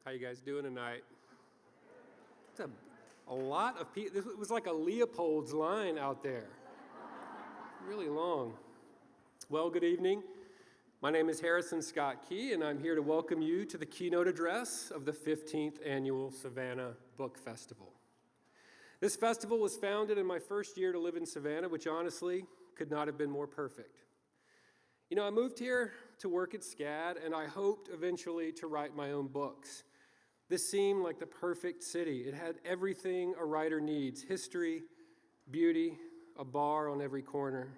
How you guys doing tonight? It's a lot of people. It was like a Leopold's line out there. Really long. Well, good evening. My name is Harrison Scott Key, and I'm here to welcome you to the Keynote Address of the 15th Annual Savannah Book Festival. This festival was founded in my first year to live in Savannah, which honestly could not have been more perfect. You know, I moved here to work at SCAD, and I hoped eventually to write my own books. This seemed like the perfect city. It had everything a writer needs: history, beauty, a bar on every corner.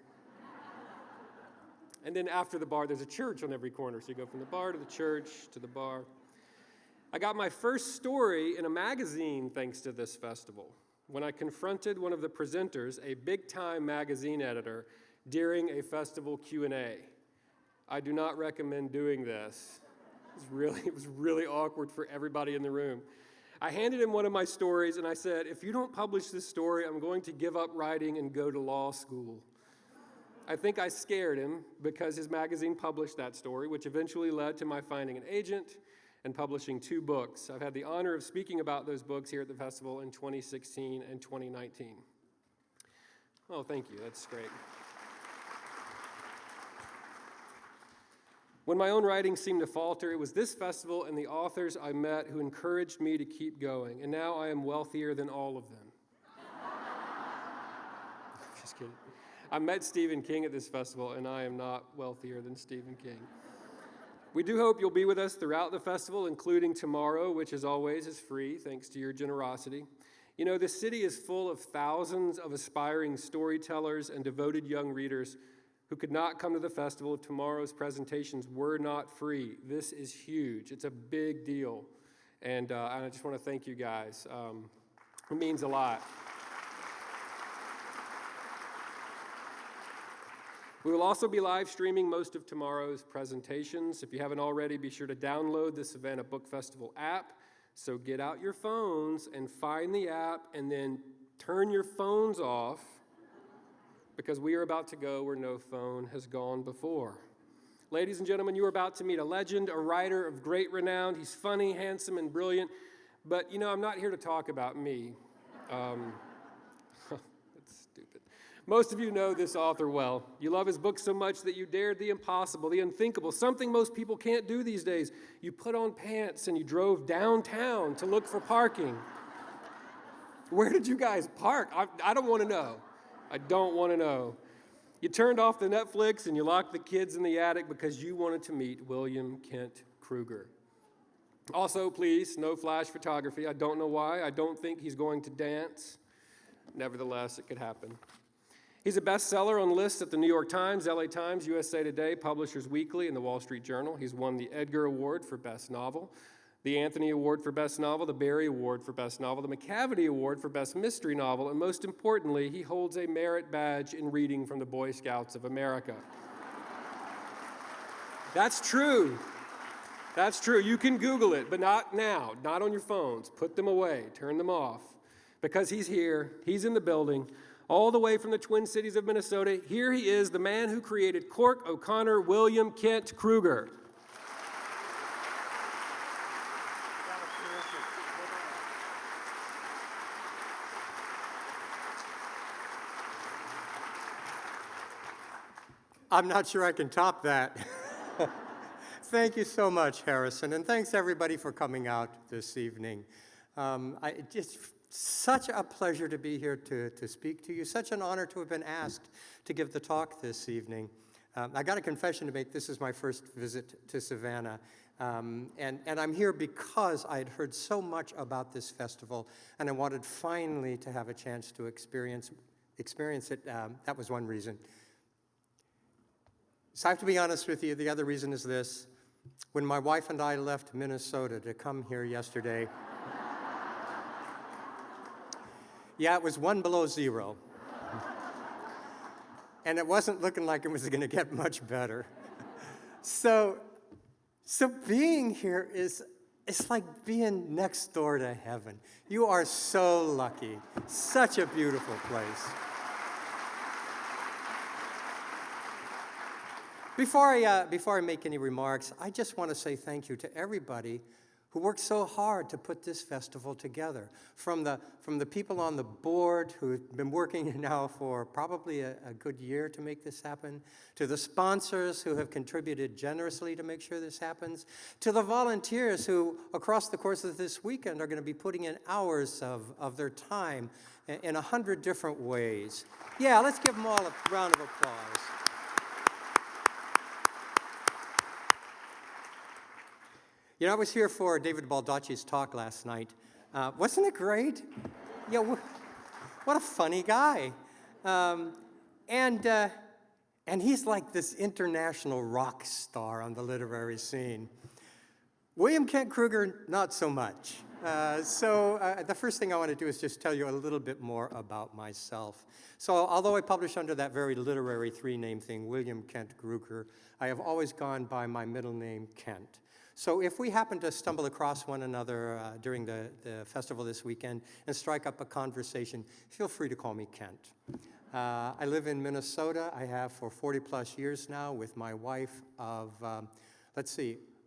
And then after the bar, there's a church on every corner. So you go from the bar to the church to the bar. I got my first story in a magazine thanks to this festival, when I confronted one of the presenters, a big-time magazine editor, during a festival Q&A. I do not recommend doing this. It was really awkward for everybody in the room. I handed him one of my stories, and I said, if you don't publish this story, I'm going to give up writing and go to law school. I think I scared him because his magazine published that story, which eventually led to my finding an agent and publishing 2 books. I've had the honor of speaking about those books here at the festival in 2016 and 2019. Oh, thank you. That's great. When my own writing seemed to falter, it was this festival and the authors I met who encouraged me to keep going, and now I am wealthier than all of them. Just kidding. I met Stephen King at this festival, and I am not wealthier than Stephen King. We do hope you'll be with us throughout the festival, including tomorrow, which as always is free, thanks to your generosity. You know, this city is full of thousands of aspiring storytellers and devoted young readers who could not come to the festival if tomorrow's presentations were not free. This is huge. It's a big deal. And I just want to thank you guys. It means a lot. We will also be live streaming most of tomorrow's presentations. If you haven't already, be sure to download the Savannah Book Festival app. So get out your phones and find the app, and then turn your phones off, because we are about to go where no phone has gone before. Ladies and gentlemen, you are about to meet a legend, a writer of great renown. He's funny, handsome, and brilliant. But, you know, I'm not here to talk about me. That's stupid. Most of you know this author well. You love his books so much that you dared the impossible, the unthinkable, something most people can't do these days. You put on pants and you drove downtown to look for parking. Where did you guys park? I don't want to know. I don't want to know. You turned off the Netflix and you locked the kids in the attic because you wanted to meet William Kent Krueger. Also, please, no flash photography. I don't know why. I don't think he's going to dance. Nevertheless, it could happen. He's a bestseller on lists at the New York Times, LA Times, USA Today, Publishers Weekly, and the Wall Street Journal. He's won the Edgar Award for Best Novel, the Anthony Award for Best Novel, the Barry Award for Best Novel, the McCavity Award for Best Mystery Novel, and most importantly, he holds a merit badge in reading from the Boy Scouts of America. That's true. That's true. You can Google it, but not now, not on your phones. Put them away, turn them off, because he's here, he's in the building, all the way from the Twin Cities of Minnesota. Here he is, the man who created Cork O'Connor, William Kent Krueger. I'm not sure I can top that. Thank you so much, Harrison, and thanks everybody for coming out this evening. It's such a pleasure to be here to speak to you, such an honor to have been asked to give the talk this evening. I got a confession to make. This is my first visit to Savannah, and I'm here because I had heard so much about this festival, and I wanted finally to have a chance to experience it. That was one reason. So I have to be honest with you, the other reason is this. When my wife and I left Minnesota to come here yesterday, yeah, it was 1 below 0. And it wasn't looking like it was going to get much better. So being here it's like being next door to heaven. You are so lucky. Such a beautiful place. Before I make any remarks, I just want to say thank you to everybody who worked so hard to put this festival together. From the people on the board who've been working now for probably a good year to make this happen, to the sponsors who have contributed generously to make sure this happens, to the volunteers who, across the course of this weekend, are going to be putting in hours of their time in 100 different ways. Yeah, let's give them all a round of applause. You know, I was here for David Baldacci's talk last night. Wasn't it great? Yeah, what a funny guy. And he's like this international rock star on the literary scene. William Kent Krueger, not so much. So the first thing I want to do is just tell you a little bit more about myself. So although I publish under that very literary three-name thing, William Kent Krueger, I have always gone by my middle name, Kent. So if we happen to stumble across one another during the festival this weekend and strike up a conversation, feel free to call me Kent. I live in Minnesota. I have for 40-plus years now with my wife of,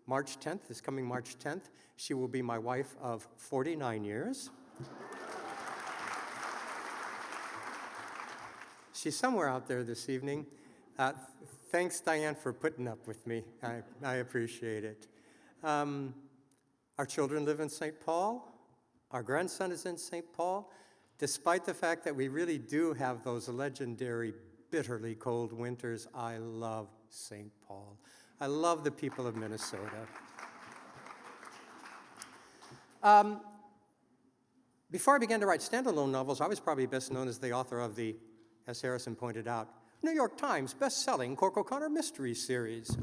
March 10th, this coming March 10th. She will be my wife of 49 years. She's somewhere out there this evening. Thanks, Diane, for putting up with me. I appreciate it. Our children live in St. Paul. Our grandson is in St. Paul. Despite the fact that we really do have those legendary, bitterly cold winters, I love St. Paul. I love the people of Minnesota. Before I began to write standalone novels, I was probably best known as the author of the, as Harrison pointed out, New York Times best-selling Cork O'Connor mystery series,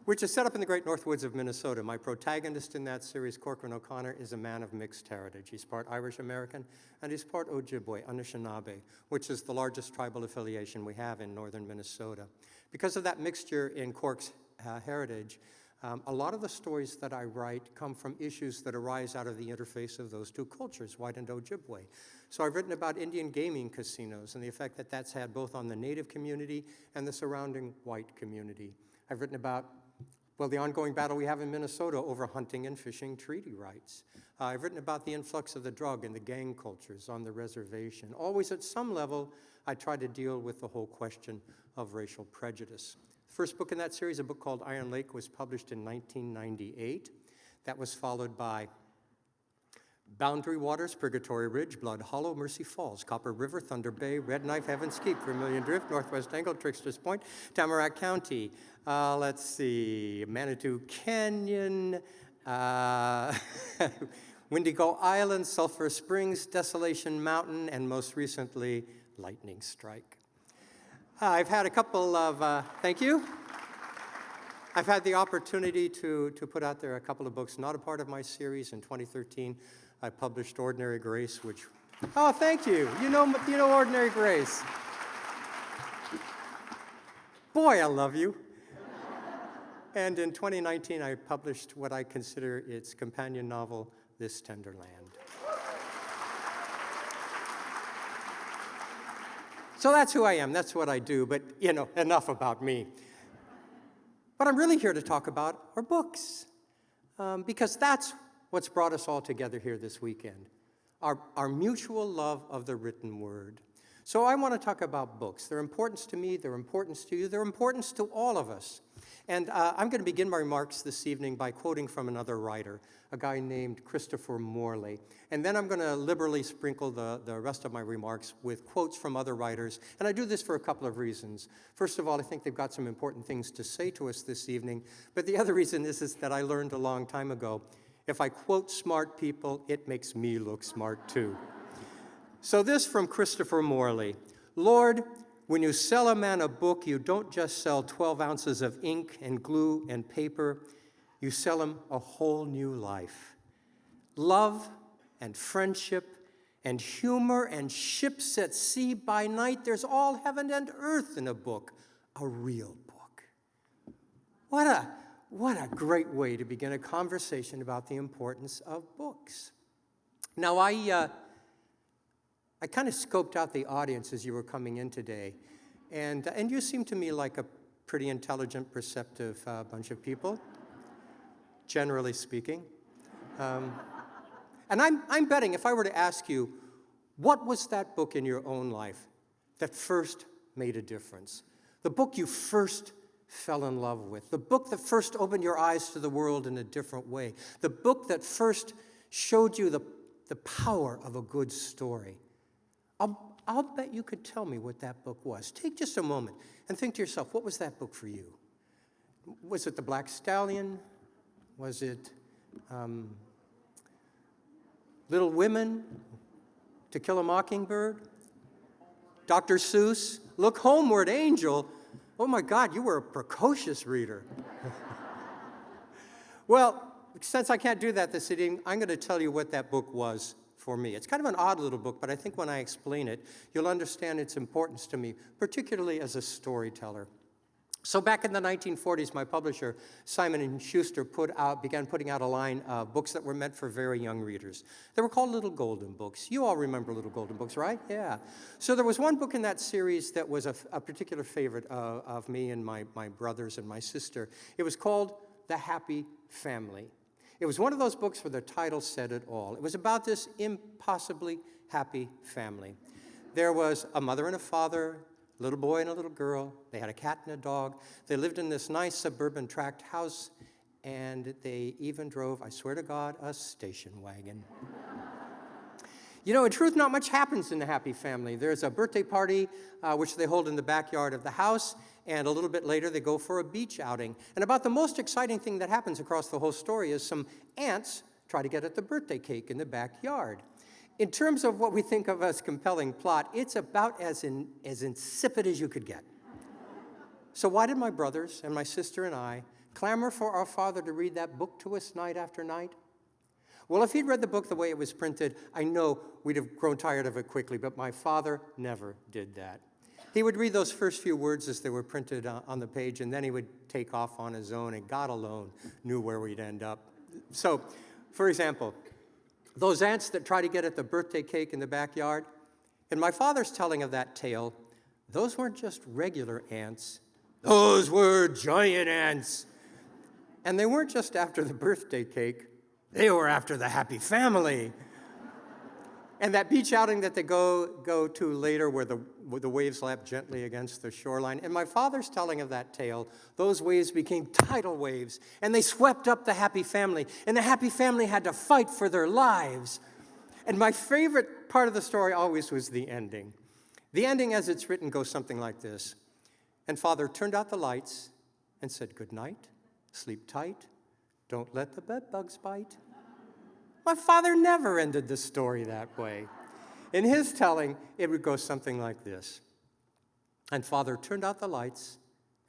which is set up in the great north woods of Minnesota. My protagonist in that series, Corcoran O'Connor, is a man of mixed heritage. He's part Irish-American, and he's part Ojibwe, Anishinaabe, which is the largest tribal affiliation we have in northern Minnesota. Because of that mixture in Cork's heritage, a lot of the stories that I write come from issues that arise out of the interface of those two cultures, white and Ojibwe. So I've written about Indian gaming casinos and the effect that that's had both on the native community and the surrounding white community. I've written about the ongoing battle we have in Minnesota over hunting and fishing treaty rights. I've written about the influx of the drug and the gang cultures on the reservation. Always at some level, I try to deal with the whole question of racial prejudice. The first book in that series, a book called Iron Lake, was published in 1998. That was followed by Boundary Waters, Purgatory Ridge, Blood Hollow, Mercy Falls, Copper River, Thunder Bay, Red Knife, Heaven's Keep, Vermilion Drift, Northwest Angle, Trickster's Point, Tamarack County, Manitou Canyon, Wendigo Island, Sulphur Springs, Desolation Mountain, and most recently, Lightning Strike. I've had a couple of, thank you. I've had the opportunity to put out there a couple of books not a part of my series. In 2013, I published Ordinary Grace, which, oh, thank you. You know Ordinary Grace. Boy, I love you. And in 2019, I published what I consider its companion novel, This Tender Land. So that's who I am, that's what I do, but, enough about me. What I'm really here to talk about are books, because that's what's brought us all together here this weekend, our mutual love of the written word. So I want to talk about books. Their importance to me, their importance to you, their importance to all of us. And I'm going to begin my remarks this evening by quoting from another writer, a guy named Christopher Morley. And then I'm going to liberally sprinkle the rest of my remarks with quotes from other writers. And I do this for a couple of reasons. First of all, I think they've got some important things to say to us this evening. But the other reason is that I learned a long time ago, if I quote smart people, it makes me look smart too. So this from Christopher Morley. Lord, when you sell a man a book, you don't just sell 12 ounces of ink and glue and paper. You sell him a whole new life. Love and friendship and humor and ships at sea by night. There's all heaven and earth in a book, a real book. What a great way to begin a conversation about the importance of books. Now, I kind of scoped out the audience as you were coming in today, and you seem to me like a pretty intelligent, perceptive bunch of people, generally speaking. And I'm betting if I were to ask you, what was that book in your own life that first made a difference? The book you first fell in love with, the book that first opened your eyes to the world in a different way, the book that first showed you the power of a good story. I'll bet you could tell me what that book was. Take just a moment and think to yourself, what was that book for you? Was it The Black Stallion? Was it Little Women? To Kill a Mockingbird? Dr. Seuss? Look Homeward, Angel? Oh my God, you were a precocious reader. Well, since I can't do that this evening, I'm going to tell you what that book was for me. It's kind of an odd little book, but I think when I explain it, you'll understand its importance to me, particularly as a storyteller. So back in the 1940s, my publisher, Simon & Schuster, began putting out a line of books that were meant for very young readers. They were called Little Golden Books. You all remember Little Golden Books, right? Yeah. So there was one book in that series that was a particular favorite of me and my brothers and my sister. It was called The Happy Family. It was one of those books where the title said it all. It was about this impossibly happy family. There was a mother and a father, a little boy and a little girl. They had a cat and a dog. They lived in this nice suburban tract house, and they even drove, I swear to God, a station wagon. You know, in truth, not much happens in the Happy Family. There's a birthday party, which they hold in the backyard of the house, and a little bit later they go for a beach outing. And about the most exciting thing that happens across the whole story is some ants try to get at the birthday cake in the backyard. In terms of what we think of as compelling plot, it's about as insipid as you could get. So why did my brothers and my sister and I clamor for our father to read that book to us night after night? Well, if he'd read the book the way it was printed, I know we'd have grown tired of it quickly, but my father never did that. He would read those first few words as they were printed on the page, and then he would take off on his own, and God alone knew where we'd end up. So, for example, those ants that try to get at the birthday cake in the backyard, in my father's telling of that tale, those weren't just regular ants. Those were giant ants. And they weren't just after the birthday cake. They were after the Happy Family. And that beach outing that they go to later where the waves lap gently against the shoreline. In my father's telling of that tale, those waves became tidal waves, and they swept up the Happy Family, and the Happy Family had to fight for their lives. And my favorite part of the story always was the ending. The ending, as it's written, goes something like this. And Father turned out the lights and said, "Good night, sleep tight, don't let the bed bugs bite." My father never ended the story that way. In his telling, it would go something like this. And Father turned out the lights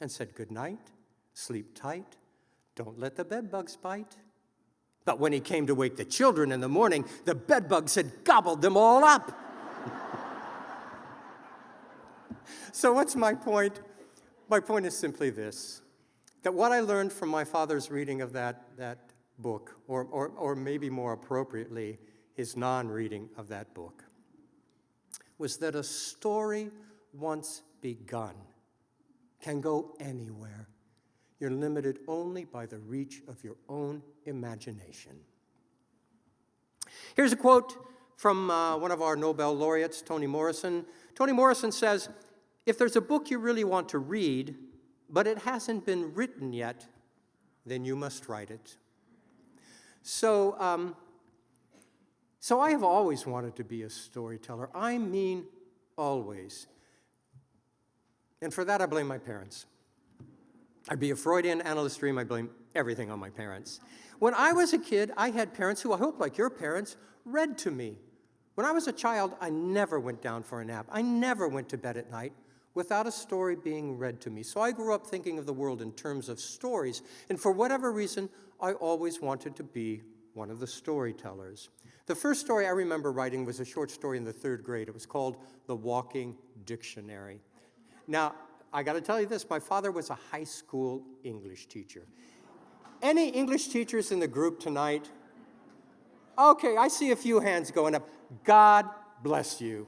and said, "Good night, sleep tight, don't let the bed bugs bite." But when he came to wake the children in the morning, the bed bugs had gobbled them all up. So what's my point? My point is simply this, that what I learned from my father's reading of that book, or maybe more appropriately, his non-reading of that book, was that a story once begun can go anywhere. You're limited only by the reach of your own imagination. Here's a quote from one of our Nobel laureates, Toni Morrison. Toni Morrison says, "If there's a book you really want to read, but it hasn't been written yet, then you must write it." So I have always wanted to be a storyteller. I mean, always. And for that, I blame my parents. I'd be a Freudian analyst dream. I blame everything on my parents. When I was a kid, I had parents who, I hope like your parents, read to me. When I was a child, I never went down for a nap. I never went to bed at night without a story being read to me. So I grew up thinking of the world in terms of stories. And for whatever reason, I always wanted to be one of the storytellers. The first story I remember writing was a short story in the 3rd grade. It was called The Walking Dictionary. Now, I got to tell you this, my father was a high school English teacher. Any English teachers in the group tonight? Okay, I see a few hands going up. God bless you.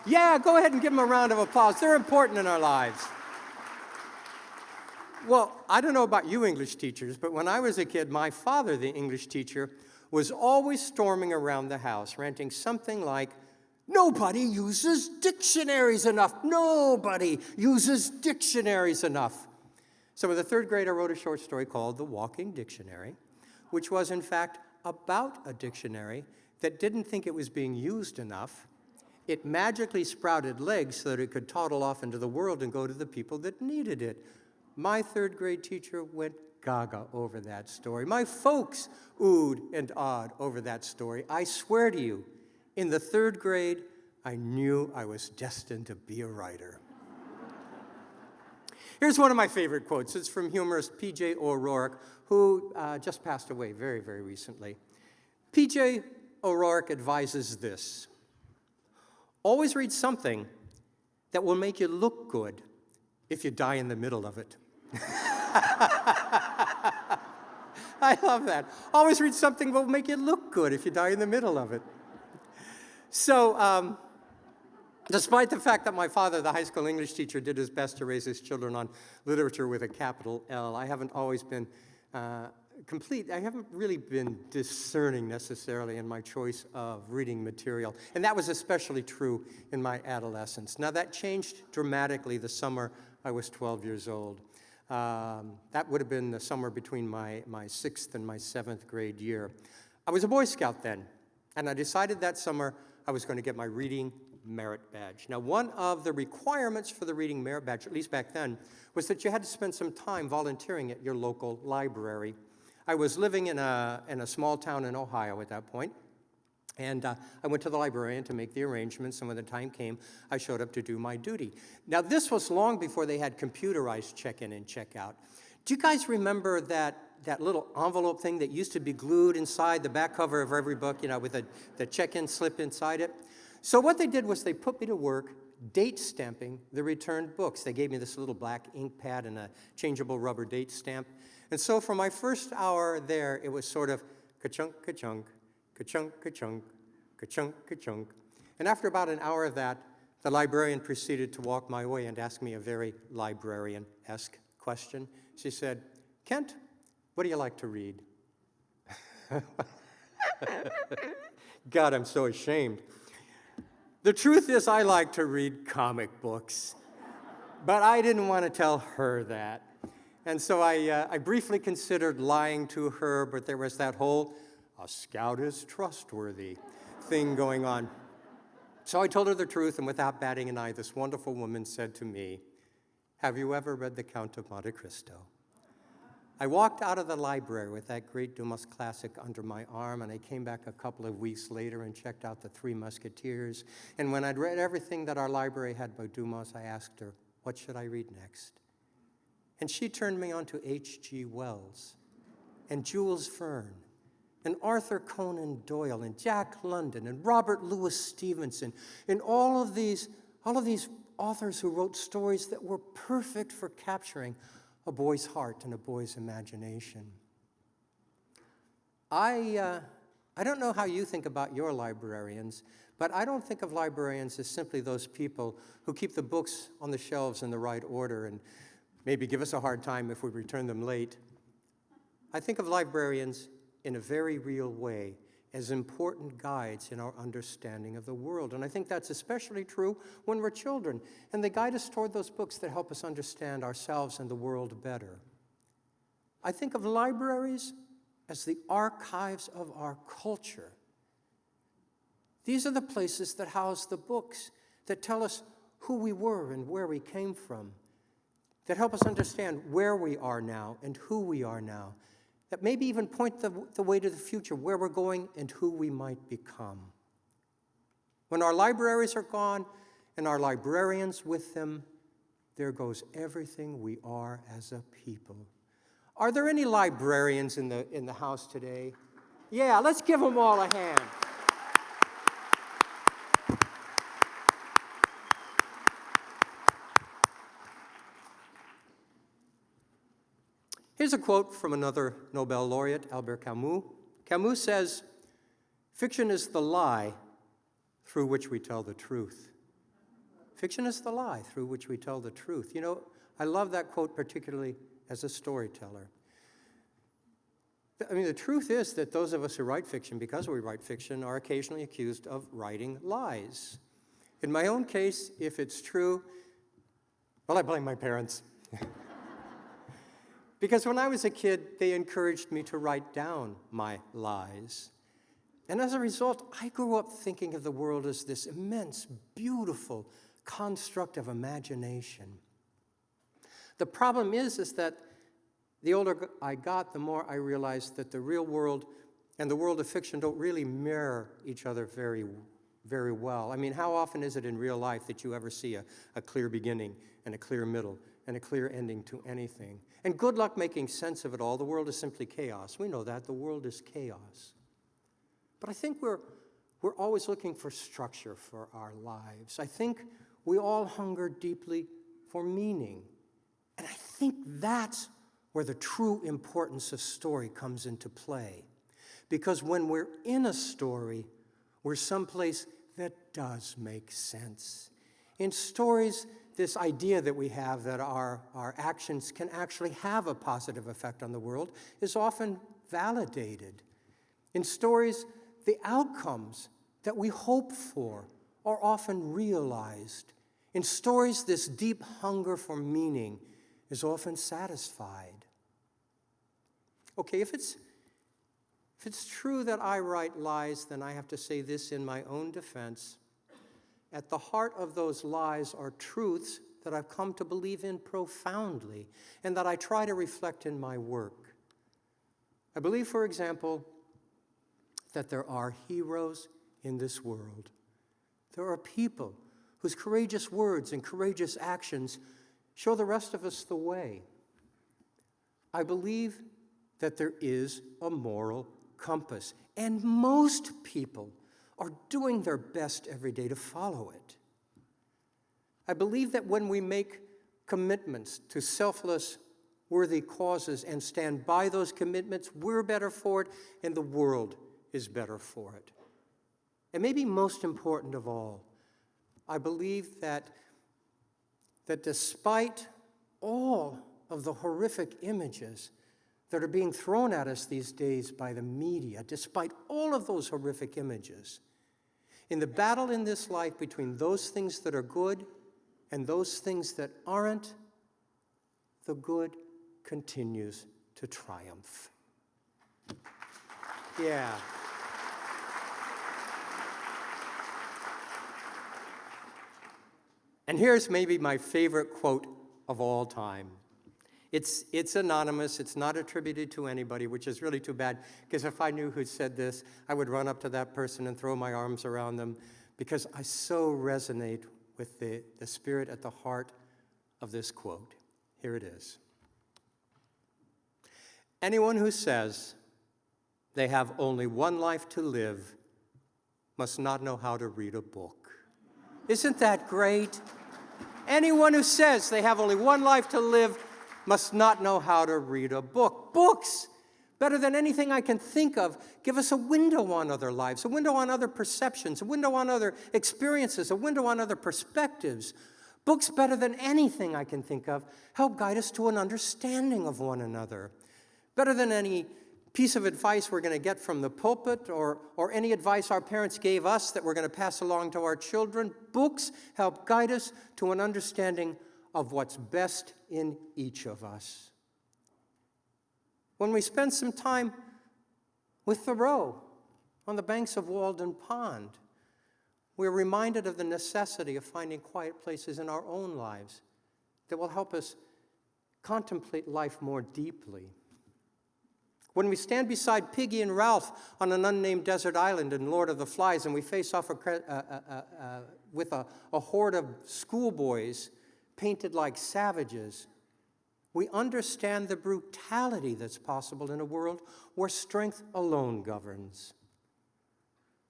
Yeah, go ahead and give them a round of applause. They're important in our lives. Well, I don't know about you English teachers, but when I was a kid, my father, the English teacher, was always storming around the house, ranting something like, "Nobody uses dictionaries enough. Nobody uses dictionaries enough." So in the third grade, I wrote a short story called The Walking Dictionary, which was, in fact, about a dictionary that didn't think it was being used enough. It magically sprouted legs so that it could toddle off into the world and go to the people that needed it. My third grade teacher went gaga over that story. My folks oohed and awed over that story. I swear to you, in the third grade, I knew I was destined to be a writer. Here's one of my favorite quotes. It's from humorist P.J. O'Rourke, who just passed away very, very recently. P.J. O'Rourke advises this: always read something that will make you look good if you die in the middle of it. I love that. Always read something that will make you look good if you die in the middle of it. So, despite the fact that my father, the high school English teacher, did his best to raise his children on literature with a capital L, I haven't always been I haven't really been discerning necessarily in my choice of reading material. And that was especially true in my adolescence. Now, that changed dramatically the summer I was 12 years old. That would have been the summer between my 6th and my 7th grade year. I was a Boy Scout then, and I decided that summer I was going to get my reading merit badge. Now, one of the requirements for the reading merit badge, at least back then, was that you had to spend some time volunteering at your local library. I was living in a small town in Ohio at that point, and I went to the librarian to make the arrangements, and when the time came, I showed up to do my duty. Now, this was long before they had computerized check-in and check-out. Do you guys remember that little envelope thing that used to be glued inside the back cover of every book, with the check-in slip inside it? So what they did was they put me to work date stamping the returned books. They gave me this little black ink pad and a changeable rubber date stamp. And so for my first hour there, it was sort of ka-chunk, ka-chunk, ka-chunk, ka-chunk, ka-chunk, ka-chunk. And after about an hour of that, the librarian proceeded to walk my way and ask me a very librarian-esque question. She said, "Kent, what do you like to read?" God, I'm so ashamed. The truth is, I like to read comic books, but I didn't want to tell her that. And so I briefly considered lying to her, but there was that whole, "a scout is trustworthy" thing going on. So I told her the truth, and without batting an eye, this wonderful woman said to me, "Have you ever read The Count of Monte Cristo?" I walked out of the library with that great Dumas classic under my arm, and I came back a couple of weeks later and checked out The Three Musketeers. And when I'd read everything that our library had by Dumas, I asked her, "What should I read next?" And she turned me on to H.G. Wells and Jules Verne and Arthur Conan Doyle and Jack London and Robert Louis Stevenson and all of these authors who wrote stories that were perfect for capturing a boy's heart and a boy's imagination. I don't know how you think about your librarians, but I don't think of librarians as simply those people who keep the books on the shelves in the right order and maybe give us a hard time if we return them late. I think of librarians in a very real way as important guides in our understanding of the world. And I think that's especially true when we're children, and they guide us toward those books that help us understand ourselves and the world better. I think of libraries as the archives of our culture. These are the places that house the books that tell us who we were and where we came from, that help us understand where we are now and who we are now, that maybe even point the way to the future, where we're going and who we might become. When our libraries are gone and our librarians with them, there goes everything we are as a people. Are there any librarians in the house today? Yeah, let's give them all a hand. Here's a quote from another Nobel laureate, Albert Camus. Camus says, "Fiction is the lie through which we tell the truth." Fiction is the lie through which we tell the truth. I love that quote particularly as a storyteller. I mean, the truth is that those of us who write fiction, because we write fiction, are occasionally accused of writing lies. In my own case, if it's true, well, I blame my parents. Because when I was a kid, they encouraged me to write down my lies. And as a result, I grew up thinking of the world as this immense, beautiful construct of imagination. The problem is that the older I got, the more I realized that the real world and the world of fiction don't really mirror each other very, very well. I mean, how often is it in real life that you ever see a clear beginning and a clear middle and a clear ending to anything? And good luck making sense of it all. The world is simply chaos. We know that. The world is chaos. But I think we're always looking for structure for our lives. I think we all hunger deeply for meaning. And I think that's where the true importance of story comes into play. Because when we're in a story, we're someplace that does make sense. In stories, this idea that we have that our actions can actually have a positive effect on the world is often validated. In stories, the outcomes that we hope for are often realized. In stories, this deep hunger for meaning is often satisfied. Okay, if it's true that I write lies, then I have to say this in my own defense. At the heart of those lies are truths that I've come to believe in profoundly and that I try to reflect in my work. I believe, for example, that there are heroes in this world. There are people whose courageous words and courageous actions show the rest of us the way. I believe that there is a moral compass, and most people are doing their best every day to follow it. I believe that when we make commitments to selfless, worthy causes and stand by those commitments, we're better for it, and the world is better for it. And maybe most important of all, I believe that despite all of the horrific images that are being thrown at us these days by the media, despite all of those horrific images, in the battle in this life between those things that are good and those things that aren't, the good continues to triumph. Yeah. And here's maybe my favorite quote of all time. It's anonymous, it's not attributed to anybody, which is really too bad, because if I knew who said this, I would run up to that person and throw my arms around them, because I so resonate with the spirit at the heart of this quote. Here it is. Anyone who says they have only one life to live must not know how to read a book. Isn't that great? Anyone who says they have only one life to live must not know how to read a book. Books, better than anything I can think of, give us a window on other lives, a window on other perceptions, a window on other experiences, a window on other perspectives. Books, better than anything I can think of, help guide us to an understanding of one another. Better than any piece of advice we're going to get from the pulpit or any advice our parents gave us that we're going to pass along to our children. Books help guide us to an understanding of what's best in each of us. When we spend some time with Thoreau on the banks of Walden Pond, we're reminded of the necessity of finding quiet places in our own lives that will help us contemplate life more deeply. When we stand beside Piggy and Ralph on an unnamed desert island in Lord of the Flies and we face off with a horde of schoolboys painted like savages, we understand the brutality that's possible in a world where strength alone governs.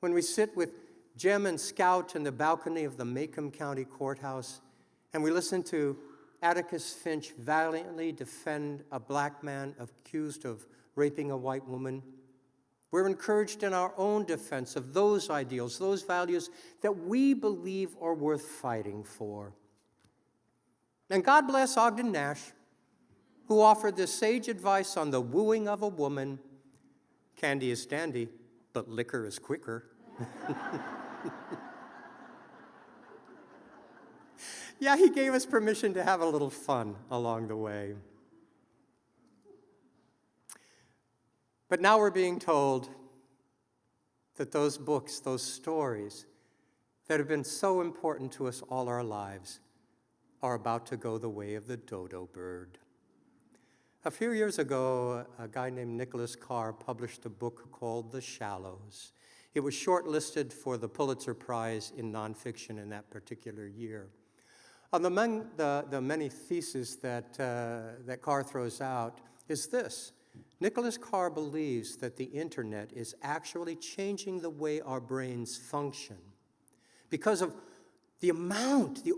When we sit with Jem and Scout in the balcony of the Macomb County Courthouse and we listen to Atticus Finch valiantly defend a black man accused of raping a white woman, we're encouraged in our own defense of those ideals, those values that we believe are worth fighting for. And God bless Ogden Nash, who offered this sage advice on the wooing of a woman. Candy is dandy, but liquor is quicker. Yeah, he gave us permission to have a little fun along the way. But now we're being told that those books, those stories that have been so important to us all our lives are about to go the way of the dodo bird. A few years ago, a guy named Nicholas Carr published a book called The Shallows. It was shortlisted for the Pulitzer Prize in nonfiction in that particular year. Among the many theses that Carr throws out is this. Nicholas Carr believes that the internet is actually changing the way our brains function because of the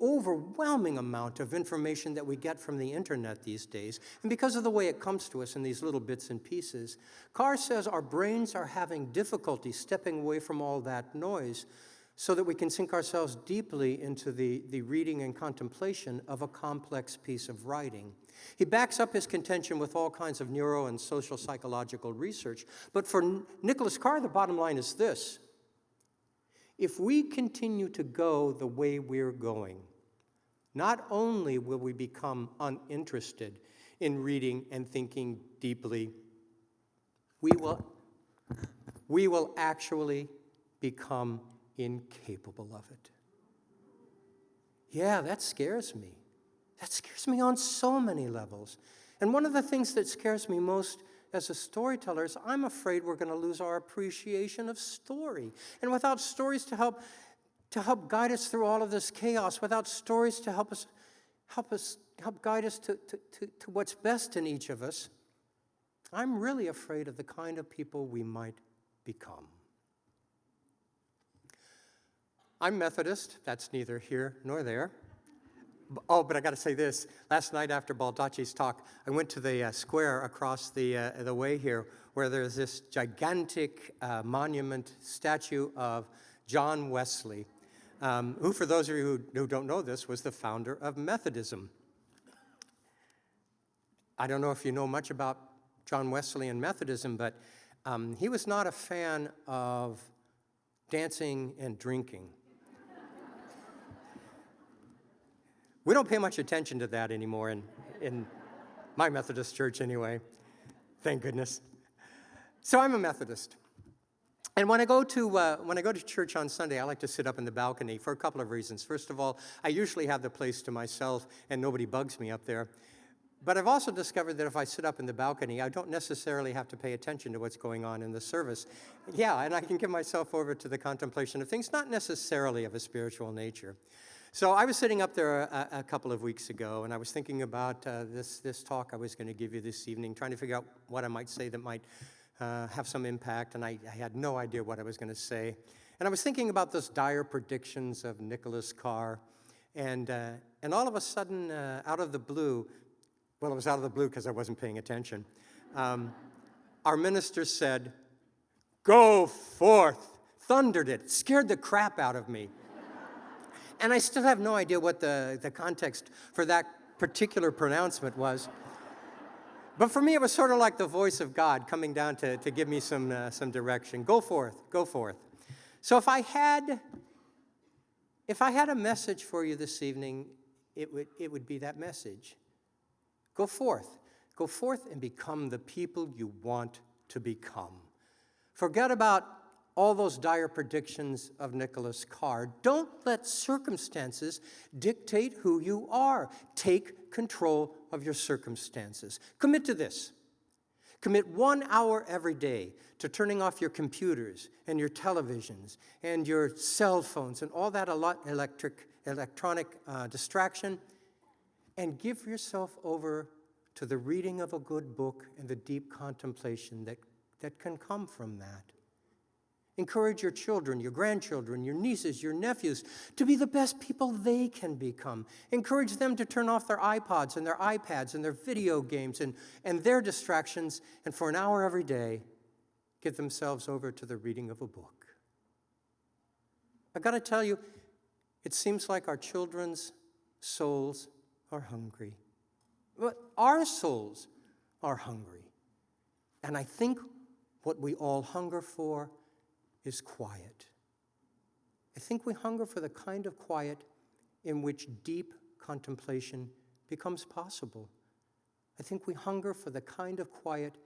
overwhelming amount of information that we get from the internet these days, and because of the way it comes to us in these little bits and pieces. Carr says our brains are having difficulty stepping away from all that noise so that we can sink ourselves deeply into the reading and contemplation of a complex piece of writing. He backs up his contention with all kinds of neuro and social psychological research. But for Nicholas Carr, the bottom line is this. If we continue to go the way we're going, not only will we become uninterested in reading and thinking deeply, we will actually become incapable of it. Yeah, that scares me. That scares me on so many levels. And one of the things that scares me most as a storyteller is I'm afraid we're going to lose our appreciation of story. And without stories to help guide us through all of this chaos, without stories to help guide us to what's best in each of us, I'm really afraid of the kind of people we might become. I'm Methodist. That's neither here nor there. Oh, but I got to say this. Last night after Baldacci's talk, I went to the square across the way here where there's this gigantic monument statue of John Wesley, who, for those of you who don't know this, was the founder of Methodism. I don't know if you know much about John Wesley and Methodism, but he was not a fan of dancing and drinking. We don't pay much attention to that anymore in my Methodist church anyway, thank goodness. So I'm a Methodist. And when I go to church on Sunday, I like to sit up in the balcony for a couple of reasons. First of all, I usually have the place to myself and nobody bugs me up there. But I've also discovered that if I sit up in the balcony, I don't necessarily have to pay attention to what's going on in the service. Yeah, and I can give myself over to the contemplation of things not necessarily of a spiritual nature. So I was sitting up there a couple of weeks ago, and I was thinking about this talk I was going to give you this evening, trying to figure out what I might say that might have some impact, and I had no idea what I was going to say. And I was thinking about those dire predictions of Nicholas Carr, and all of a sudden, out of the blue, well, it was out of the blue because I wasn't paying attention, our minister said, "Go forth," thundered it, scared the crap out of me. And I still have no idea what the context for that particular pronouncement was. But for me, it was sort of like the voice of God coming down to give me some direction. Go forth, go forth. So if I had a message for you this evening, it would be that message. Go forth. Go forth and become the people you want to become. Forget about all those dire predictions of Nicholas Carr. Don't let circumstances dictate who you are. Take control of your circumstances. Commit to this. Commit 1 hour every day to turning off your computers and your televisions and your cell phones and all that electronic distraction, and give yourself over to the reading of a good book and the deep contemplation that can come from that. Encourage your children, your grandchildren, your nieces, your nephews to be the best people they can become. Encourage them to turn off their iPods and their iPads and their video games and their distractions, and for an hour every day, give themselves over to the reading of a book. I've got to tell you, it seems like our children's souls are hungry. But our souls are hungry. And I think what we all hunger for is quiet. I think we hunger for the kind of quiet in which deep contemplation becomes possible. I think we hunger for the kind of quiet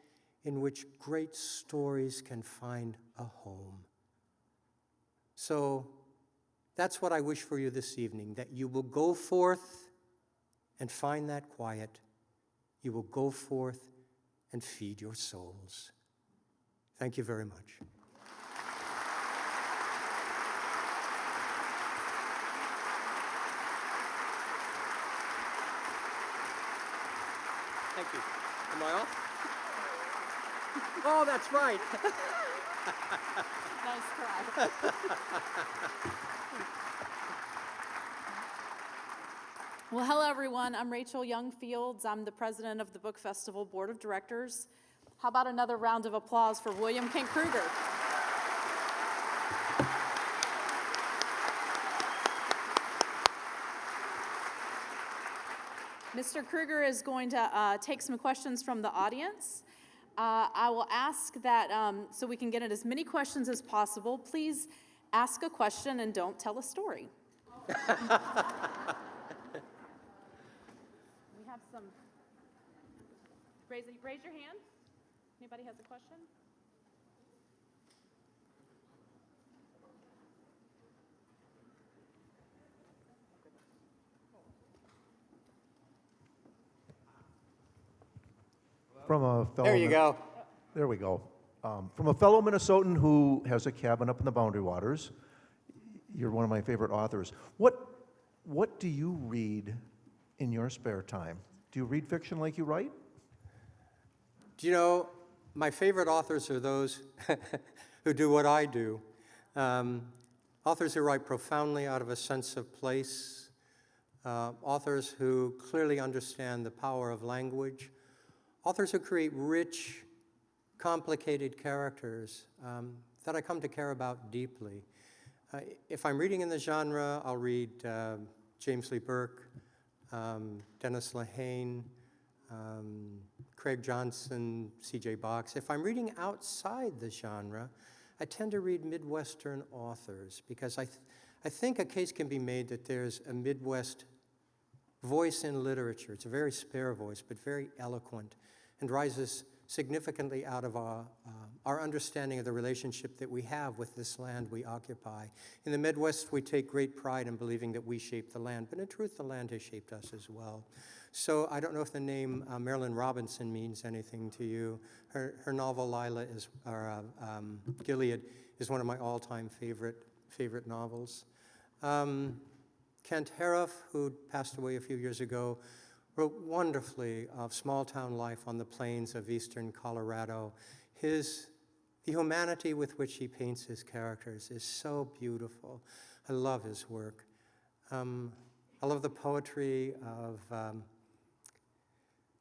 in which great stories can find a home. So that's what I wish for you this evening, that you will go forth and find that quiet. You will go forth and feed your souls. Thank you very much. Thank you. Am I off? Oh, that's right. Nice try. Well, hello, everyone. I'm Rachel Young-Fields. I'm the president of the Book Festival Board of Directors. How about another round of applause for William Kent Krueger? Mr. Krueger is going to take some questions from the audience. I will ask that, so we can get in as many questions as possible, please ask a question and don't tell a story. We have some, raise your hand. Anybody has a question? From a fellow. There you go. There we go. From a fellow Minnesotan who has a cabin up in the Boundary Waters. You're one of my favorite authors. What do you read in your spare time? Do you read fiction like you write? Do you know, my favorite authors are those who do what I do. Authors who write profoundly out of a sense of place. Authors who clearly understand the power of language. Authors who create rich, complicated characters that I come to care about deeply. If I'm reading in the genre, I'll read James Lee Burke, Dennis Lehane, Craig Johnson, C.J. Box. If I'm reading outside the genre, I tend to read Midwestern authors because I think a case can be made that there's a Midwest voice in literature. It's a very spare voice, but very eloquent, and rises significantly out of our understanding of the relationship that we have with this land we occupy. In the Midwest, we take great pride in believing that we shape the land, but in truth, the land has shaped us as well. So I don't know if the name Marilyn Robinson means anything to you. Her novel Gilead is one of my all-time favorite novels. Kent Krueger, who passed away a few years ago, wrote wonderfully of small-town life on the plains of eastern Colorado. The humanity with which he paints his characters is so beautiful. I love his work. I love the poetry of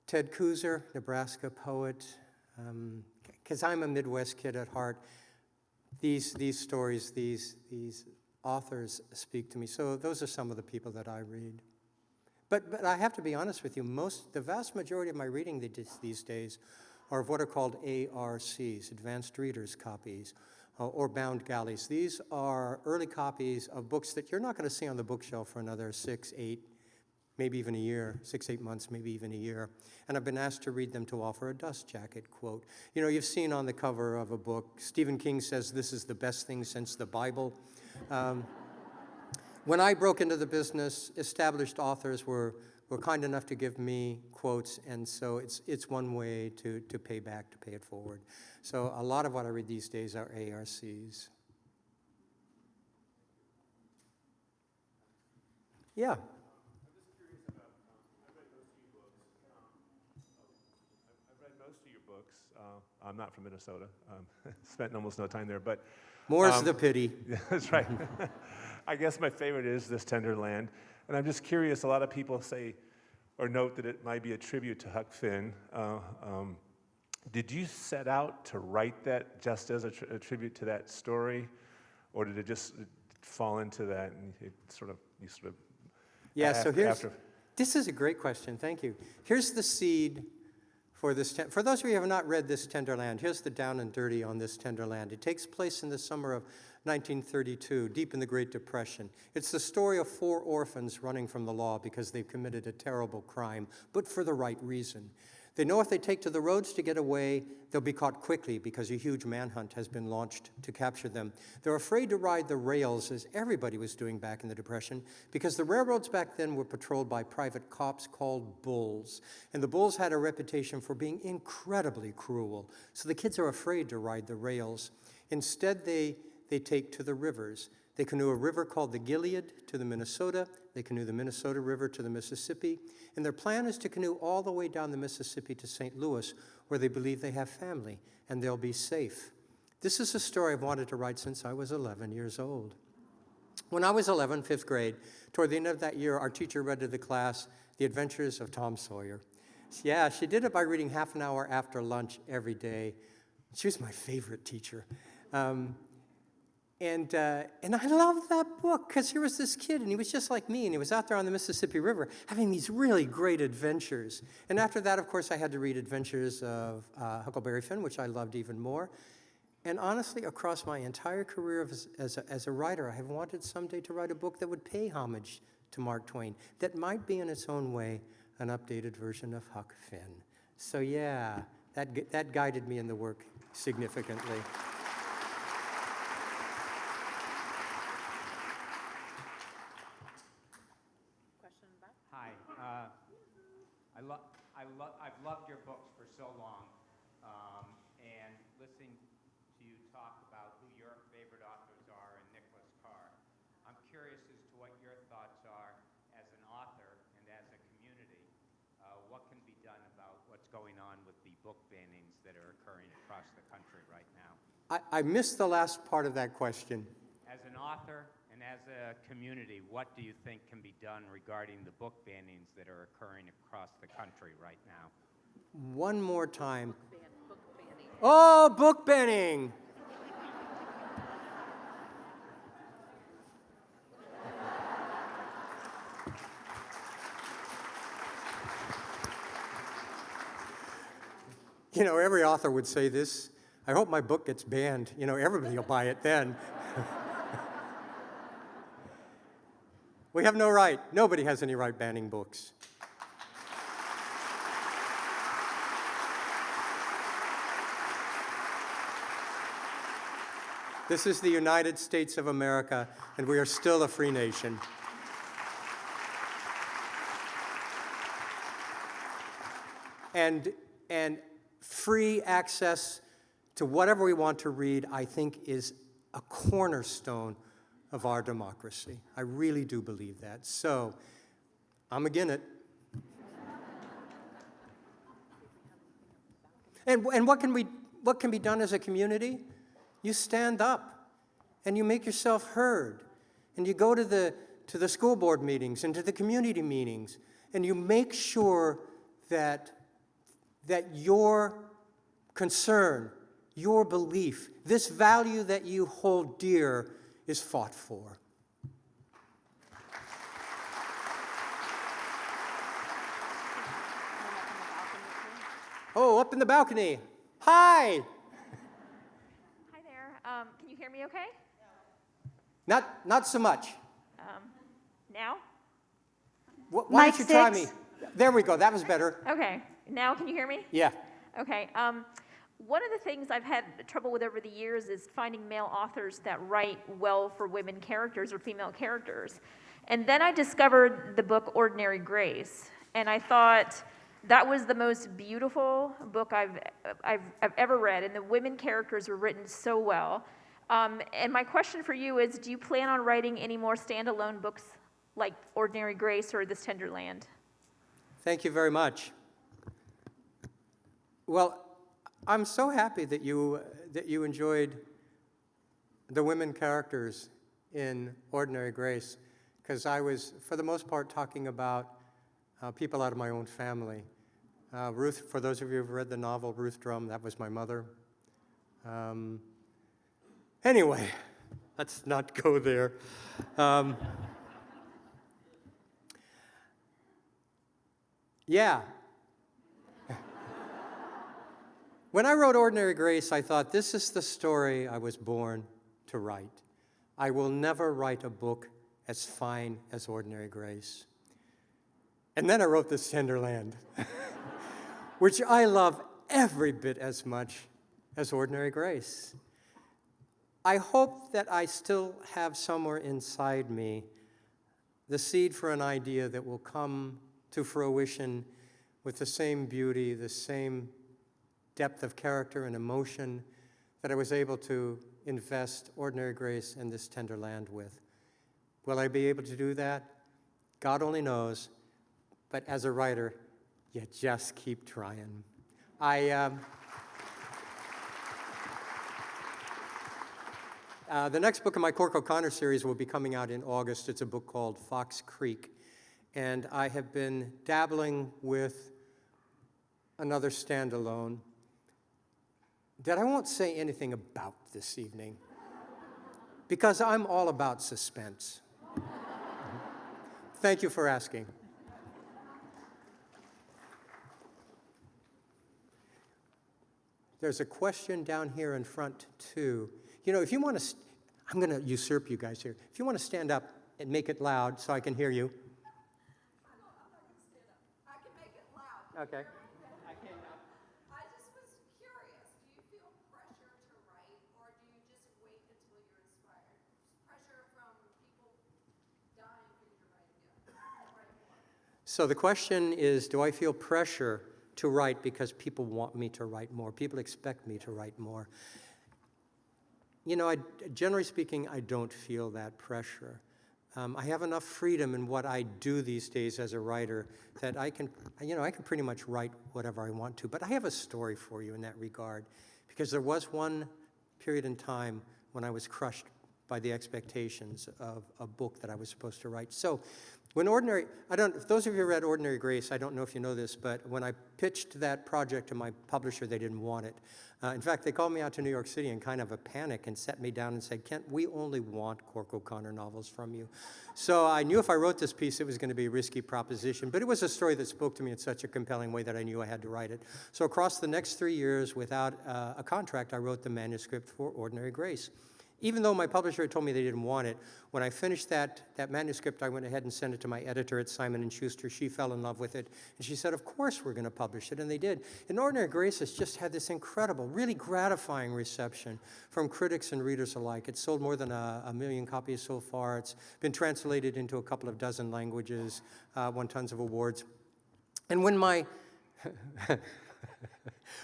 Ted Krueger, Nebraska poet. Because I'm a Midwest kid at heart, these stories, these authors speak to me. So those are some of the people that I read. But I have to be honest with you, the vast majority of my reading these days are of what are called ARCs, Advanced Readers Copies, or bound galleys. These are early copies of books that you're not going to see on the bookshelf for another 6, 8, maybe even a year, 6, 8 months, maybe even a year. And I've been asked to read them to offer a dust jacket quote. You know, you've seen on the cover of a book, Stephen King says this is the best thing since the Bible. When I broke into the business, established authors were kind enough to give me quotes, and so it's one way to pay back, to pay it forward. So a lot of what I read these days are ARCs. Yeah. I'm just curious about, I've read most of your books. I'm not from Minnesota. Spent almost no time there, but. More's the pity. That's right. I guess my favorite is This Tender Land. And I'm just curious, a lot of people say or note that it might be a tribute to Huck Finn. Did you set out to write that just as a tribute to that story? Or did it just fall into that and you sort of Yeah, so This is a great question, thank you. Here's the seed for this. For those of you who have not read This Tender Land, here's the down and dirty on This Tender Land. It takes place in the summer of 1932, deep in the Great Depression. It's the story of 4 orphans running from the law because they've committed a terrible crime, but for the right reason. They know if they take to the roads to get away, they'll be caught quickly because a huge manhunt has been launched to capture them. They're afraid to ride the rails, as everybody was doing back in the Depression, because the railroads back then were patrolled by private cops called bulls. And the bulls had a reputation for being incredibly cruel. So the kids are afraid to ride the rails. Instead, they take to the rivers. They canoe a river called the Gilead to the Minnesota. They canoe the Minnesota River to the Mississippi. And their plan is to canoe all the way down the Mississippi to St. Louis, where they believe they have family and they'll be safe. This is a story I've wanted to write since I was 11 years old. When I was 11, 5th grade, toward the end of that year, our teacher read to the class The Adventures of Tom Sawyer. Yeah, she did it by reading half an hour after lunch every day. She was my favorite teacher. And I loved that book because here was this kid, and he was just like me, and he was out there on the Mississippi River having these really great adventures. And after that, of course, I had to read Adventures of Huckleberry Finn, which I loved even more. And honestly, across my entire career as a writer, I have wanted someday to write a book that would pay homage to Mark Twain, that might be in its own way an updated version of Huck Finn. So yeah, that guided me in the work significantly. Hi. I've loved your books for so long, and listening to you talk about who your favorite authors are and Nicholas Carr. I'm curious as to what your thoughts are as an author and as a community. What can be done about what's going on with the book bannings that are occurring across the country right now? I missed the last part of that question. As an author and as a community, what do you think can be done regarding the book bannings that are occurring across the country right now? One more time. Oh, book banning! You know, every author would say this. I hope my book gets banned. You know, everybody will buy it then. We have no right. Nobody has any right banning books. This is the United States of America, and we are still a free nation. And free access to whatever we want to read, I think, is a cornerstone of our democracy. I really do believe that. So, I'm against it. And what can be done as a community? You stand up and you make yourself heard. And you go to the school board meetings and to the community meetings, and you make sure that your concern, your belief, this value that you hold dear is fought for. Oh, up in the balcony. Hi. Hi there. Can you hear me okay? Not so much. Now? Why don't you try me? Six. There we go. That was better. Okay. Now can you hear me? Yeah. Okay. One of the things I've had trouble with over the years is finding male authors that write well for women characters or female characters. And then I discovered the book Ordinary Grace, and I thought that was the most beautiful book I've ever read, and the women characters were written so well. And my question for you is, do you plan on writing any more standalone books like Ordinary Grace or This Tender Land? Thank you very much. Well, I'm so happy that you enjoyed the women characters in Ordinary Grace, because I was, for the most part, talking about people out of my own family. Ruth, for those of you who've read the novel Ruth Drum, that was my mother. Anyway, let's not go there. Yeah. When I wrote Ordinary Grace, I thought, this is the story I was born to write. I will never write a book as fine as Ordinary Grace. And then I wrote This Tender Land, which I love every bit as much as Ordinary Grace. I hope that I still have somewhere inside me the seed for an idea that will come to fruition with the same beauty, the same depth of character and emotion that I was able to invest Ordinary Grace and This Tender Land with. Will I be able to do that? God only knows, but as a writer, you just keep trying. The next book in my Cork O'Connor series will be coming out in August. It's a book called Fox Creek, and I have been dabbling with another standalone that I won't say anything about this evening, because I'm all about suspense. Thank you for asking. There's a question down here in front, too. You know, if you want to, I'm going to usurp you guys here. If you want to stand up and make it loud so I can hear you. I'm not going to stand up. I can make it loud. Okay. I just was curious. Do you feel pressure to write, or do you just wait until you're inspired? Pressure from people dying for you to write more. So the question is, do I feel pressure to write because people want me to write more? People expect me to write more. You know, generally speaking, I don't feel that pressure. I have enough freedom in what I do these days as a writer that I can pretty much write whatever I want to. But I have a story for you in that regard, because there was one period in time when I was crushed by the expectations of a book that I was supposed to write. So when if those of you who read Ordinary Grace, I don't know if you know this, but when I pitched that project to my publisher, they didn't want it. In fact, they called me out to New York City in kind of a panic and set me down and said, Kent, we only want Cork O'Connor novels from you. So I knew if I wrote this piece, it was going to be a risky proposition, but it was a story that spoke to me in such a compelling way that I knew I had to write it. So across the next 3 years, without a contract, I wrote the manuscript for Ordinary Grace. Even though my publisher had told me they didn't want it, when I finished that manuscript, I went ahead and sent it to my editor at Simon & Schuster. She fell in love with it, and she said, of course we're going to publish it, and they did. And Ordinary Grace has just had this incredible, really gratifying reception from critics and readers alike. It's sold more than a million copies so far. It's been translated into a couple of dozen languages, won tons of awards. And when my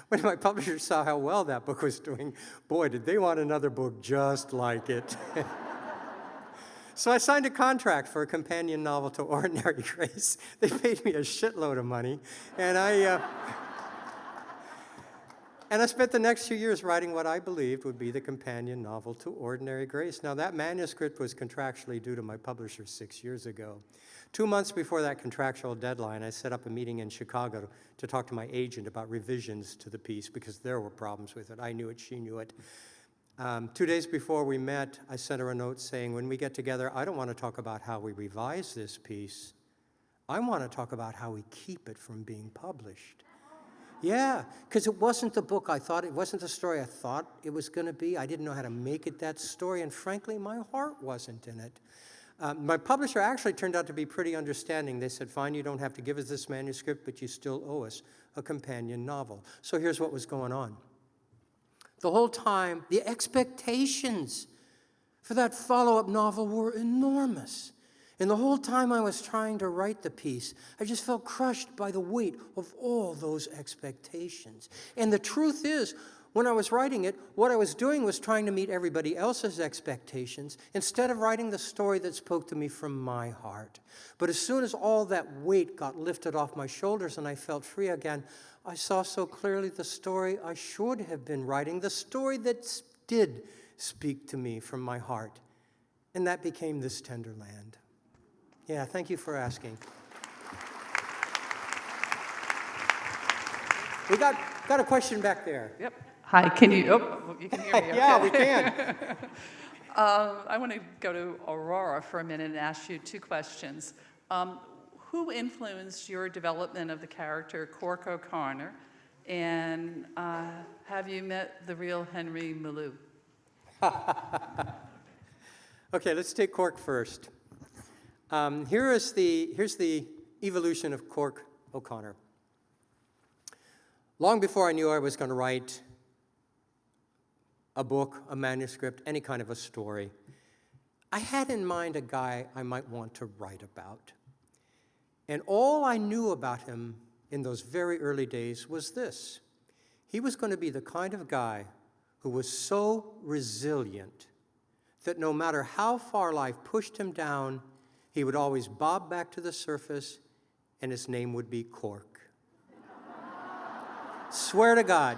when my publisher saw how well that book was doing, boy, did they want another book just like it. So I signed a contract for a companion novel to Ordinary Grace. They paid me a shitload of money, and I spent the next 2 years writing what I believed would be the companion novel to Ordinary Grace. Now, that manuscript was contractually due to my publisher 6 years ago. 2 months before that contractual deadline, I set up a meeting in Chicago to talk to my agent about revisions to the piece, because there were problems with it. I knew it, she knew it. 2 days before we met, I sent her a note saying, when we get together, I don't want to talk about how we revise this piece. I want to talk about how we keep it from being published. Yeah, because it wasn't the book I thought, it wasn't the story I thought it was going to be. I didn't know how to make it that story, and frankly, my heart wasn't in it. My publisher actually turned out to be pretty understanding. They said, fine, you don't have to give us this manuscript, but you still owe us a companion novel. So here's what was going on. The whole time, the expectations for that follow-up novel were enormous. And the whole time I was trying to write the piece, I just felt crushed by the weight of all those expectations. And the truth is, when I was writing it, what I was doing was trying to meet everybody else's expectations instead of writing the story that spoke to me from my heart. But as soon as all that weight got lifted off my shoulders and I felt free again, I saw so clearly the story I should have been writing, the story that did speak to me from my heart. And that became This Tender Land. Yeah, thank you for asking. We got a question back there. Yep. Hi, can you, you can hear me, okay. Yeah, we can. I want to go to Aurora for a minute and ask you two questions. who influenced your development of the character Cork O'Connor, and have you met the real Henry Malou? Okay, let's take Cork first. Here's the evolution of Cork O'Connor. Long before I knew I was going to write a book, a manuscript, any kind of a story, I had in mind a guy I might want to write about. And all I knew about him in those very early days was this. He was going to be the kind of guy who was so resilient that no matter how far life pushed him down, he would always bob back to the surface, and his name would be Cork. Swear to God.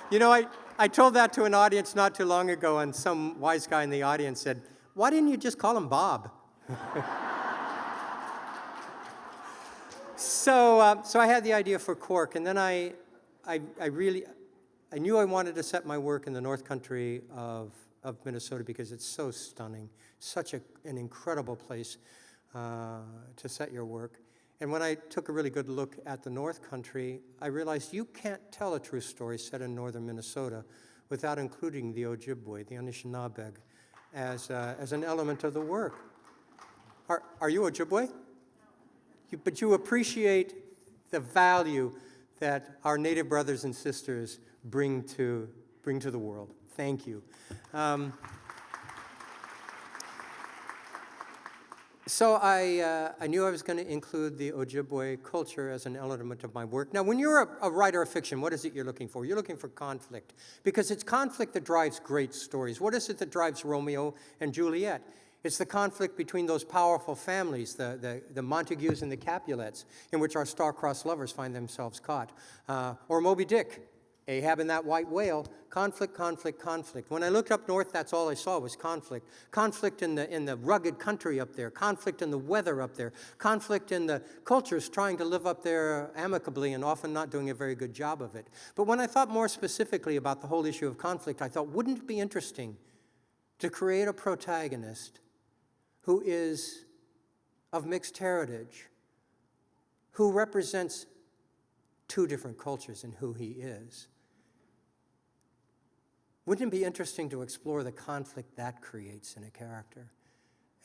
You know, I told that to an audience not too long ago, and some wise guy in the audience said, "Why didn't you just call him Bob?" So I had the idea for Cork, and then I knew I wanted to set my work in the North Country of Minnesota because it's so stunning, such an incredible place to set your work. And when I took a really good look at the North Country, I realized you can't tell a true story set in northern Minnesota without including the Ojibwe, the Anishinaabe, as an element of the work. Are you Ojibwe? But you appreciate the value that our Native brothers and sisters bring to the world. Thank you. So I knew I was going to include the Ojibwe culture as an element of my work. Now, when you're a writer of fiction, what is it you're looking for? You're looking for conflict, because it's conflict that drives great stories. What is it that drives Romeo and Juliet? It's the conflict between those powerful families, the Montagues and the Capulets, in which our star-crossed lovers find themselves caught. Or Moby Dick, Ahab and that white whale, conflict, conflict, conflict. When I looked up north, that's all I saw was conflict. Conflict in the rugged country up there, conflict in the weather up there, conflict in the cultures trying to live up there amicably and often not doing a very good job of it. But when I thought more specifically about the whole issue of conflict, I thought, wouldn't it be interesting to create a protagonist who is of mixed heritage, who represents two different cultures in who he is? Wouldn't it be interesting to explore the conflict that creates in a character?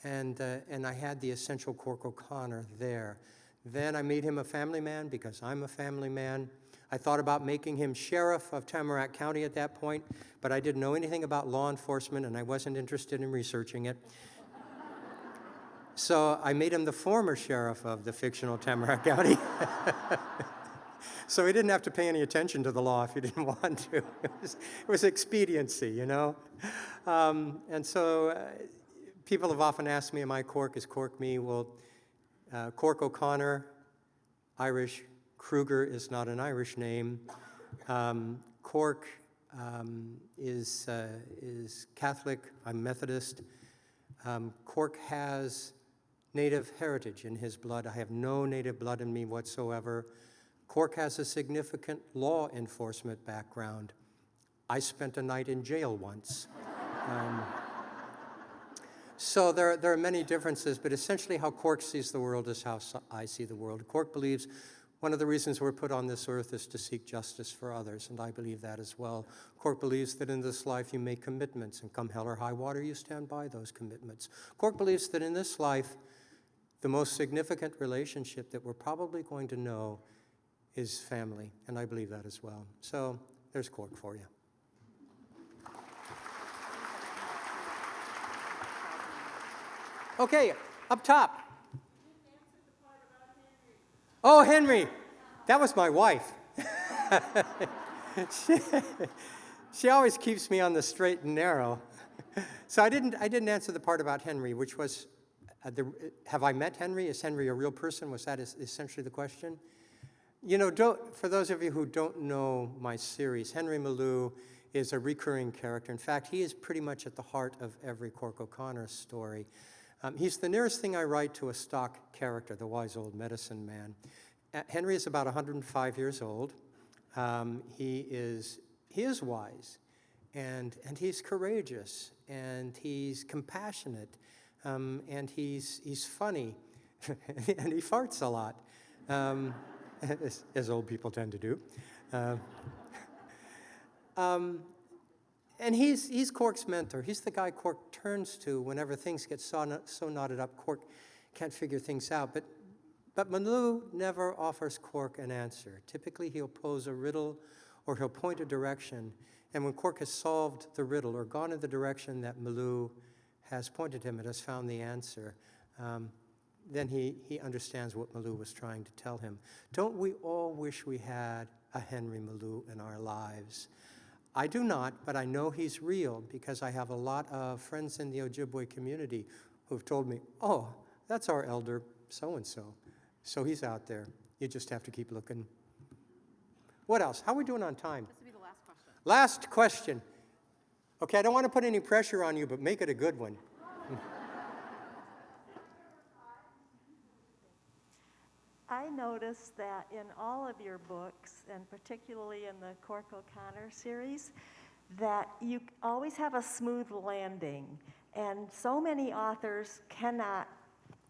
And I had the essential Cork O'Connor there. Then I made him a family man because I'm a family man. I thought about making him sheriff of Tamarack County at that point, but I didn't know anything about law enforcement and I wasn't interested in researching it. So I made him the former sheriff of the fictional Tamarack County. So he didn't have to pay any attention to the law if he didn't want to. It was expediency, you know? And so people have often asked me, am I Cork? Is Cork me? Well, Cork O'Connor, Irish. Krueger is not an Irish name. Cork is Catholic. I'm Methodist. Cork has Native heritage in his blood. I have no Native blood in me whatsoever. Cork has a significant law enforcement background. I spent a night in jail once. So there are many differences, but essentially how Cork sees the world is how I see the world. Cork believes one of the reasons we're put on this earth is to seek justice for others, and I believe that as well. Cork believes that in this life you make commitments, and come hell or high water, you stand by those commitments. Cork believes that in this life, the most significant relationship that we're probably going to know is family, and I believe that as well. So there's Cork for you. Okay, up top. Oh, Henry, that was my wife. She always keeps me on the straight and narrow. So I didn't answer the part about Henry, which was, have I met Henry? Is Henry a real person? Was that essentially the question? You know, for those of you who don't know my series, Henry Malou is a recurring character. In fact, he is pretty much at the heart of every Cork O'Connor story. He's the nearest thing I write to a stock character, the wise old medicine man. Henry is about 105 years old. He is wise, and he's courageous, and he's compassionate. and he's funny, and he farts a lot, as old people tend to do. And he's Cork's mentor. He's the guy Cork turns to whenever things get so knotted up, Cork can't figure things out. But Malou never offers Cork an answer. Typically, he'll pose a riddle or he'll point a direction. And when Cork has solved the riddle or gone in the direction that Malou has pointed him and has found the answer, then he understands what Malou was trying to tell him. Don't we all wish we had a Henry Malou in our lives? I do not, but I know he's real because I have a lot of friends in the Ojibwe community who've told me, oh, that's our elder so-and-so. So he's out there. You just have to keep looking. What else? How are we doing on time? This will be the last question. Last question. Okay, I don't want to put any pressure on you, but make it a good one. I noticed that in all of your books, and particularly in the Cork O'Connor series, that you always have a smooth landing. And so many authors cannot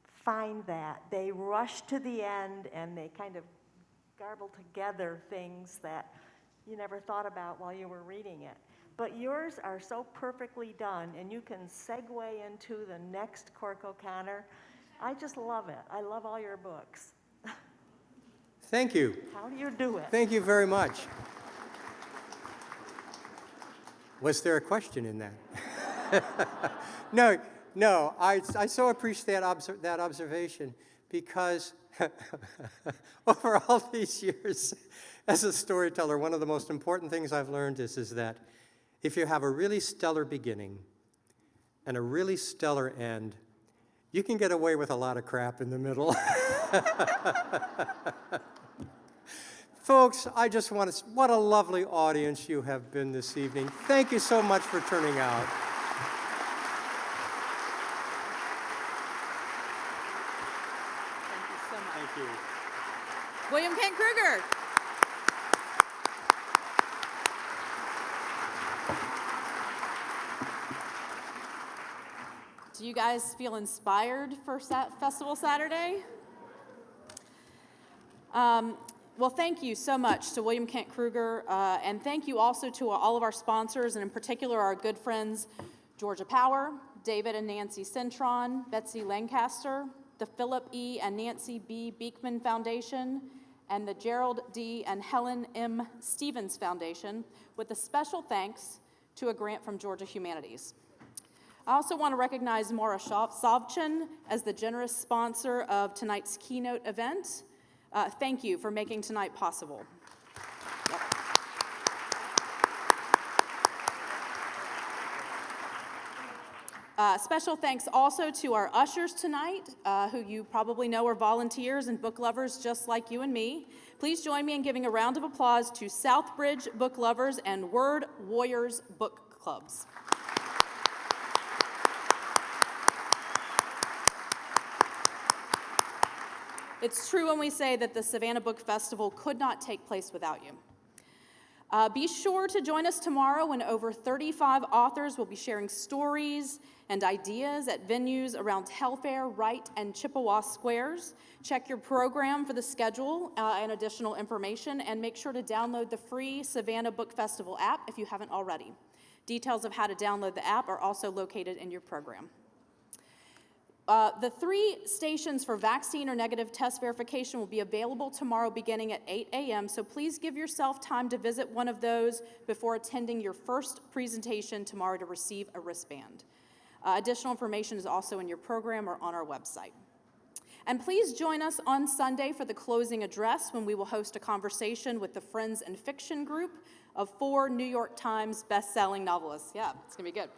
find that. They rush to the end and they kind of garble together things that you never thought about while you were reading it. But yours are so perfectly done, and you can segue into the next Cork O'Connor. I just love it. I love all your books. Thank you. How do you do it? Thank you very much. Was there a question in that? No, I so appreciate that observation because over all these years as a storyteller, one of the most important things I've learned is that if you have a really stellar beginning and a really stellar end, you can get away with a lot of crap in the middle. Folks, I just want to, what a lovely audience you have been this evening. Thank you so much for turning out. Thank you so much. Thank you. William Kent Krueger. Do you guys feel inspired for Festival Saturday? Well, thank you so much to William Kent Krueger, and thank you also to all of our sponsors, and in particular our good friends Georgia Power, David and Nancy Cintron, Betsy Lancaster, the Philip E. and Nancy B. Beekman Foundation, and the Gerald D. and Helen M. Stevens Foundation, with a special thanks to a grant from Georgia Humanities. I also want to recognize Maura Savchin as the generous sponsor of tonight's keynote event. Thank you for making tonight possible. Special thanks also to our ushers tonight, who you probably know are volunteers and book lovers just like you and me. Please join me in giving a round of applause to Southbridge Book Lovers and Word Warriors Book Clubs. It's true when we say that the Savannah Book Festival could not take place without you. Be sure to join us tomorrow when over 35 authors will be sharing stories and ideas at venues around Telfair, Wright, and Chippewa Squares. Check your program for the schedule and additional information, and make sure to download the free Savannah Book Festival app if you haven't already. Details of how to download the app are also located in your program. The 3 stations for vaccine or negative test verification will be available tomorrow beginning at 8 a.m., so please give yourself time to visit one of those before attending your first presentation tomorrow to receive a wristband. Additional information is also in your program or on our website. And please join us on Sunday for the closing address, when we will host a conversation with the Friends and Fiction group of 4 New York Times best-selling novelists. Yeah, it's gonna be good.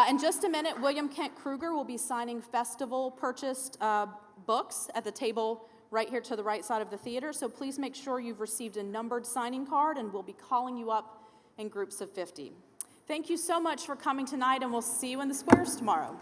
In just a minute, William Kent Krueger will be signing festival-purchased books at the table right here to the right side of the theater, so please make sure you've received a numbered signing card, and we'll be calling you up in groups of 50. Thank you so much for coming tonight, and we'll see you in the squares tomorrow.